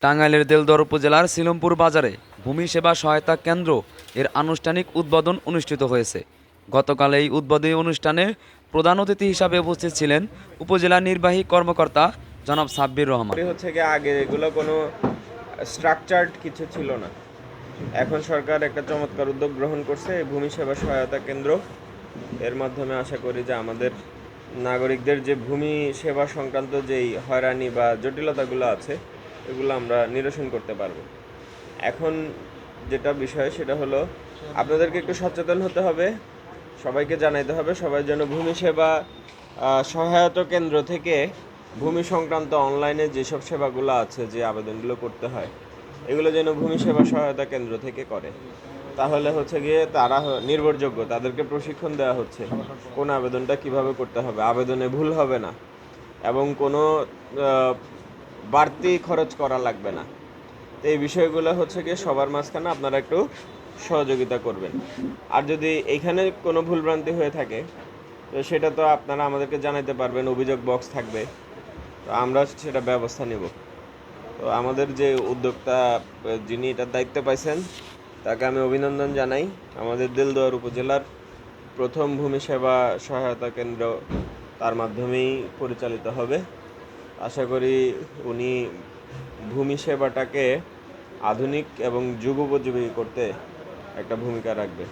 টাঙ্গাইলের দেলদুয়ার উপজেলার সিলমপুর বাজারে ভূমি সেবা সহায়তা কেন্দ্র এর আনুষ্ঠানিক উদ্বোধন অনুষ্ঠিত হয়েছে। গতকাল এই উদ্বোধনী অনুষ্ঠানে প্রধান অতিথি হিসাবে উপস্থিত ছিলেন উপজেলা নির্বাহী কর্মকর্তা জনাব সাব্বির রহমান। হচ্ছে কি আগে এগুলো কোনো স্ট্রাকচার্ড কিছু ছিল না। এখন সরকার একটা চমৎকার উদ্যোগ গ্রহণ করছে, ভূমি সেবা সহায়তা কেন্দ্র। এর মাধ্যমে আশা করি যে আমাদের নাগরিকদের যে ভূমি সেবা সংক্রান্ত যেই হয়রানি বা জটিলতাগুলো আছে এগুলো আমরা নিরসন করতে পারবো। এখন যেটা বিষয় সেটা হলো আপনাদেরকে একটু সচেতন হতে হবে, সবাইকে জানাইতে হবে সবাই যেন ভূমি সেবা সহায়তা কেন্দ্র থেকে ভূমি সংক্রান্ত অনলাইনে যেসব সেবাগুলো আছে, যে আবেদনগুলো করতে হয়, এগুলো যেন ভূমি সেবা সহায়তা কেন্দ্র থেকে করে। তাহলে হচ্ছে গিয়ে তারা নির্ভরযোগ্য, তাদেরকে প্রশিক্ষণ দেওয়া হচ্ছে কোন আবেদনটা কিভাবে করতে হবে, আবেদনে ভুল হবে না এবং কোনো বাড়তি খরচ করা লাগবে না। তো এই বিষয়গুলো হচ্ছে গিয়ে সবার মাঝখানে আপনারা একটু সহযোগিতা করবেন। আর যদি এইখানে কোনো ভুলভ্রান্তি হয়ে থাকে তো সেটা তো আপনারা আমাদেরকে জানাতে পারবেন, অভিযোগ বক্স থাকবে, তো আমরা সেটা ব্যবস্থা নেব। তো আমাদের যে উদ্যোক্তা যিনি এটার দায়িত্ব পাইছেন তাকে আমি অভিনন্দন জানাই। আমাদের দেলদুয়ার উপজেলার প্রথম ভূমি সেবা সহায়তা কেন্দ্র তার মাধ্যমেই পরিচালিত হবে। আশা করি উনি ভূমি সেবাটাকে আধুনিক এবং যুগোপযোগী করতে একটা ভূমিকা রাখবে।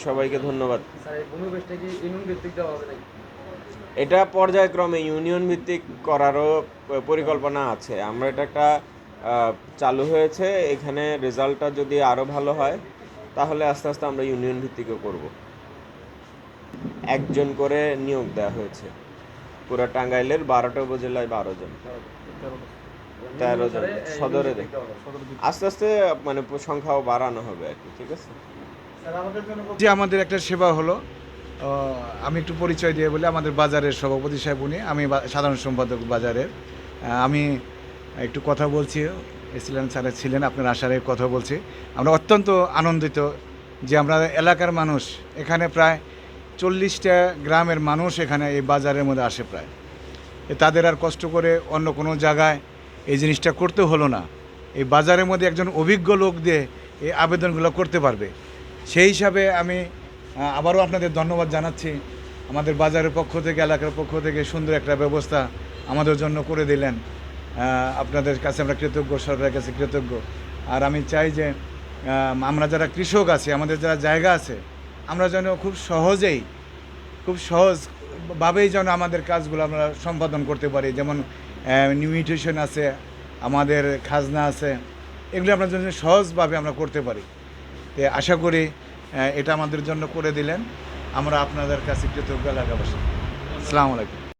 সবাইকে ধন্যবাদ। এটা পর্যায়ক্রমে ইউনিয়ন ভিত্তিক করারও পরিকল্পনা আছে। আমরা এটা একটা চালু হয়েছে, এখানে রেজাল্টটা যদি আরও ভালো হয় তাহলে আস্তে আস্তে আমরা ইউনিয়ন ভিত্তিকও করব। একজন করে নিয়োগ দেওয়া হয়েছে পুরো টাঙ্গাইলের 12টা উপজেলায় 12 জন, 13 জন সদরে। আস্তে আস্তে মানে সংখ্যাও বাড়ানো হবে আর কি। ঠিক আছে, যে আমাদের একটা সেবা হলো, আমি একটু পরিচয় দিয়ে বলি, আমাদের বাজারের সভাপতি সাহেব উনি, আমি সাধারণ সম্পাদক বাজারের। আমি একটু কথা বলছি, এসিলেন স্যার ছিলেন, আপনার আশারে কথা বলছি। আমরা অত্যন্ত আনন্দিত যে আমরা এলাকার মানুষ, এখানে প্রায় 40টা গ্রামের মানুষ এখানে এই বাজারের মধ্যে আসে প্রায়। তাদের আর কষ্ট করে অন্য কোনো জায়গায় এই জিনিসটা করতে হলো না, এই বাজারের মধ্যে একজন অভিজ্ঞ লোক দিয়ে এই আবেদনগুলো করতে পারবে। সেই হিসাবে আমি আবারও আপনাদের ধন্যবাদ জানাচ্ছি। আমাদের বাজারের পক্ষ থেকে, এলাকার পক্ষ থেকে সুন্দর একটা ব্যবস্থা আমাদের জন্য করে দিলেন। আপনাদের কাছে আমরা কৃতজ্ঞ, সরকারের কাছে কৃতজ্ঞ। আর আমি চাই যে আমরা যারা কৃষক আছি, আমাদের যারা জায়গা আছে, আমরা যেন খুব সহজভাবেই যেন আমাদের কাজগুলো আমরা সম্পাদন করতে পারি। যেমন নিউট্রিশন আছে, আমাদের খাজনা আছে, এগুলো আমরা যেন সহজভাবে আমরা করতে পারি। তো আশা করি এটা আমাদের জন্য করে দিলেন। আমরা আপনাদের কাছে কৃতজ্ঞ এলাকাবাসী। আসসালামু আলাইকুম।